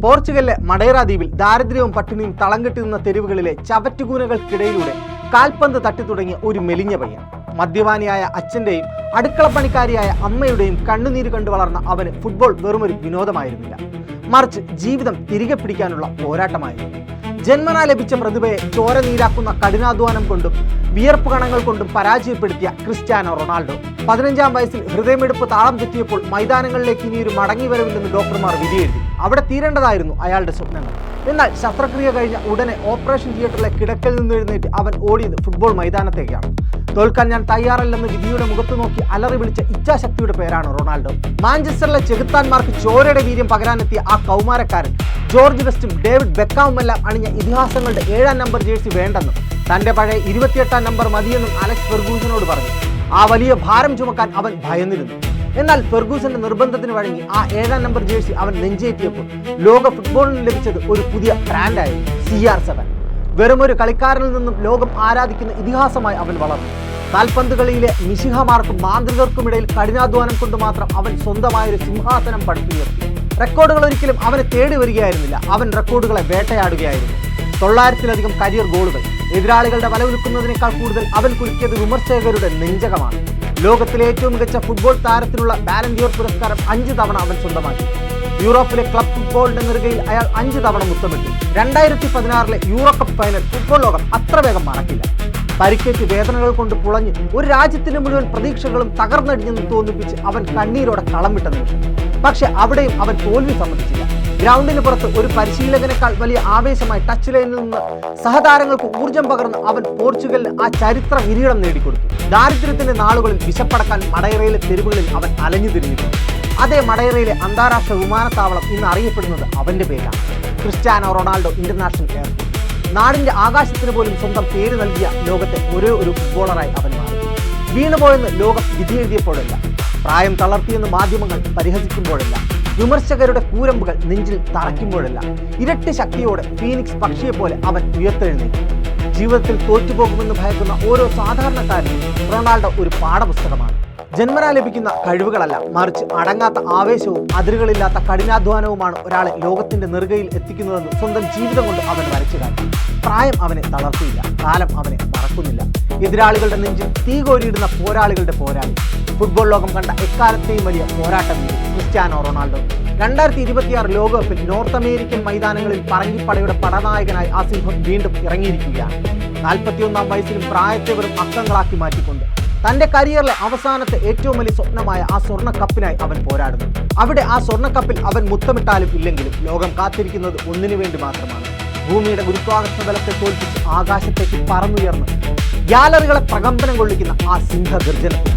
പോർച്ചുഗലിലെ മഡൈറ ദ്വീപിൽ ദാരിദ്ര്യവും പട്ടിണിയും തളം കെട്ടി നിന്ന തെരുവുകളിലെ ചവറ്റുകൂനകൾക്കിടയിലൂടെ കാൽപന്ത് തട്ടി തുടങ്ങിയ ഒരു മെലിഞ്ഞ പയ്യൻ. മദ്യപാനിയായ അച്ഛൻ്റെയും അടുക്കളപ്പണിക്കാരിയായ അമ്മയുടെയും കണ്ണുനീര് കണ്ടു വളർന്ന അവന് ഫുട്ബോൾ വെറുമൊരു വിനോദമായിരുന്നില്ല, മറിച്ച് ജീവിതം തിരികെ പിടിക്കാനുള്ള പോരാട്ടമായിരുന്നു. ജന്മനാ ലഭിച്ച പ്രതിഭയെ ചോര നീരാക്കുന്ന കഠിനാധ്വാനം കൊണ്ടും വിയർപ്പ് കണങ്ങൾ കൊണ്ടും പരാജയപ്പെടുത്തിയ ക്രിസ്ത്യാനോ റൊണാൾഡോ 15-ാം വയസ്സിൽ ഹൃദയമെടുപ്പ് താളം തെറ്റിയപ്പോൾ മൈതാനങ്ങളിലേക്ക് ഇനിയൊരു മടങ്ങി വരവില്ലെന്ന് ഡോക്ടർമാർ വിധിയെഴുതി. അവിടെ തീരേണ്ടതായിരുന്നു അയാളുടെ സ്വപ്നങ്ങൾ. എന്നാൽ ശസ്ത്രക്രിയ കഴിഞ്ഞ ഉടനെ ഓപ്പറേഷൻ തിയേറ്ററിലെ കിടക്കൽ നിന്ന് എഴുന്നേറ്റ് അവൻ ഓടിയത് ഫുട്ബോൾ മൈതാനത്തേക്കാണ്. തോൽക്കാൻ ഞാൻ തയ്യാറല്ലെന്ന് വിധിയുടെ മുഖത്ത് നോക്കി അലറി വിളിച്ച ഇച്ഛാശക്തിയുടെ പേരാണ് റൊണാൾഡോ. മാഞ്ചസ്റ്ററിലെ ചെകുത്താന്മാർക്ക് ചോരയുടെ വീര്യം പകരാനെത്തിയ ആ കൗമാരക്കാരൻ ജോർജ് വെസ്റ്റും ഡേവിഡ് ബെക്കാവുമെല്ലാം അണിഞ്ഞ ഇതിഹാസങ്ങളുടെ 7-ാം നമ്പർ ജേഴ്സി വേണ്ടെന്നും തന്റെ പഴയ 28-ാം നമ്പർ മതിയെന്നും അലക്സ് ഫെർഗൂസനോട് പറഞ്ഞു. ആ വലിയ ഭാരം ചുമക്കാൻ അവൻ ഭയന്നിരുന്നു. എന്നാൽ ഫെർഗൂസന്റെ നിർബന്ധത്തിന് വഴങ്ങി ആ 7-ാം നമ്പർ ജേഴ്സി അവൻ നെഞ്ചേറ്റിയപ്പോൾ ലോക ഫുട്ബോളിന് ലഭിച്ചത് ഒരു പുതിയ ബ്രാൻഡായിരുന്നു CR7. വെറുമൊരു കളിക്കാരനിൽ നിന്നും ലോകം ആരാധിക്കുന്ന ഇതിഹാസമായി അവൻ വളർന്നു. കാൽപന്ത് കളിയിലെ മിശിഹമാർക്കും മാന്ത്രികർക്കുമിടയിൽ കഠിനാധ്വാനം കൊണ്ട് മാത്രം അവൻ സ്വന്തമായൊരു സിംഹാസനം പടുത്തുയർത്തി. റെക്കോർഡുകൾ ഒരിക്കലും അവനെ തേടി വരികയായിരുന്നില്ല, അവൻ റെക്കോർഡുകളെ വേട്ടയാടുകയായിരുന്നു. 900-ലധികം കരിയർ ഗോളുകൾ. എതിരാളികളുടെ വലവിൽക്കുന്നതിനേക്കാൾ കൂടുതൽ അവൻ കുലുക്കിയത് വിമർശകരുടെ നെഞ്ചകമാണ്. ലോകത്തിലെ ഏറ്റവും മികച്ച ഫുട്ബോൾ താരത്തിനുള്ള ബാലൻ ഡോർ പുരസ്കാരം 5 തവണ അവൻ സ്വന്തമാക്കി. യൂറോപ്പിലെ ക്ലബ് ഫുട്ബോളിന്റെ നെറുകയിൽ അയാൾ 5 തവണ മുത്തമിട്ടു. 2016-ലെ യൂറോ കപ്പ് ഫൈനൽ ഫുട്ബോൾ ലോകം അത്ര വേഗം മറക്കില്ല. പരിക്കേറ്റ് വേദനകൾ കൊണ്ട് പുളഞ്ഞ് ഒരു രാജ്യത്തിന്റെ മുഴുവൻ പ്രതീക്ഷകളും തകർന്നടിഞ്ഞെന്ന് തോന്നിപ്പിച്ച് അവൻ കണ്ണീരോടെ കളം വിട്ട നിമിഷം. പക്ഷെ അവിടെയും അവൻ തോൽവി സമ്മതിച്ചില്ല. ഗ്രൗണ്ടിന് പുറത്ത് ഒരു പരിശീലകനേക്കാൾ വലിയ ആവേശമായി ടച്ച് ലൈനിൽ നിന്ന് സഹതാരങ്ങൾക്ക് ഊർജം പകർന്ന് അവൻ പോർച്ചുഗലിന് ആ ചരിത്ര കിരീടം നേടിക്കൊടുത്തു. ദാരിദ്ര്യത്തിന്റെ നാളുകളിൽ വിശപ്പടക്കാൻ മഡൈറയിലെ തെരുവുകളിൽ അവൻ അലഞ്ഞു തിരിഞ്ഞിട്ടുണ്ട്. അതേ മഡൈറയിലെ അന്താരാഷ്ട്ര വിമാനത്താവളം ഇന്ന് അറിയപ്പെടുന്നത് അവന്റെ പേരിലാണ്, ക്രിസ്ത്യാനോ റൊണാൾഡോ ഇന്റർനാഷണൽ എയർപോർട്ട്. നാടിന്റെ ആകാശത്തിന് പോലും സ്വന്തം പേര് നൽകിയ ലോകത്തെ ഒരേ ഒരു ഫുട്ബോളറായി അവൻ മാറി. വീണുപോയെന്ന് ലോകം വിധിയെഴുതിയപ്പോഴല്ല, പ്രായം തളർത്തിയെന്ന് മാധ്യമങ്ങൾ പരിഹസിക്കുമ്പോഴല്ല, വിമർശകരുടെ കൂരമ്പുകൾ നെഞ്ചിൽ തറയ്ക്കുമ്പോഴല്ല, ഇരട്ടി ശക്തിയോടെ ഫീനിക്സ് പക്ഷിയെപ്പോലെ അവൻ ഉയർത്തെഴുന്നേറ്റു. ജീവിതത്തിൽ തോറ്റുപോകുമെന്ന് ഭയക്കുന്ന ഓരോ സാധാരണക്കാരനും റൊണാൾഡോ ഒരു പാഠപുസ്തകമാണ്. ജന്മനാ ലഭിക്കുന്ന കഴിവുകളല്ല, മറിച്ച് അടങ്ങാത്ത ആവേശവും അതിരുകളില്ലാത്ത കഠിനാധ്വാനവുമാണ് ഒരാളെ ലോകത്തിന്റെ നെറുകയിൽ എത്തിക്കുന്നതെന്ന് സ്വന്തം ജീവിതം കൊണ്ട് അവൻ വരച്ചു കാട്ടി. പ്രായം അവനെ തളർത്തിയില്ല, കാലം അവനെ മറക്കുന്നില്ല. എതിരാളികളുടെ നെഞ്ചിൽ തീ കോരിയിടുന്ന പോരാളികളുടെ പോരാളി. ഫുട്ബോൾ ലോകം കണ്ട എക്കാലത്തെയും വലിയ പോരാട്ടം ക്രിസ്ത്യാനോ റൊണാൾഡോ. 2026 ലോകകപ്പിൽ നോർത്ത് അമേരിക്കൻ മൈതാനങ്ങളിൽ പറങ്കിപ്പടയുടെ പടനായകനായി ആ സിംഹം വീണ്ടും ഇറങ്ങിയിരിക്കുകയാണ്. 41-ാം വയസ്സിലും പ്രായത്തെ വെറും അക്കങ്ങളാക്കി മാറ്റിക്കൊണ്ട് തന്റെ കരിയറിലെ അവസാനത്തെ ഏറ്റവും വലിയ സ്വപ്നമായ ആ സ്വർണ്ണ കപ്പിനായി അവൻ പോരാടുന്നു. അവിടെ ആ സ്വർണ്ണക്കപ്പിൽ അവൻ മുത്തമിട്ടാലും ഇല്ലെങ്കിലും ലോകം കാത്തിരിക്കുന്നത് ഒന്നിനു വേണ്ടി മാത്രമാണ്: ഭൂമിയുടെ ഗുരുത്വാകർഷണ ബലത്തെ തോൽപ്പിച്ച് ആകാശത്തേക്ക് പറന്നുയർന്ന് ഗ്യാലറികളെ പ്രകമ്പനം കൊള്ളിക്കുന്ന ആ സിംഹഗർജനത്തിൽ.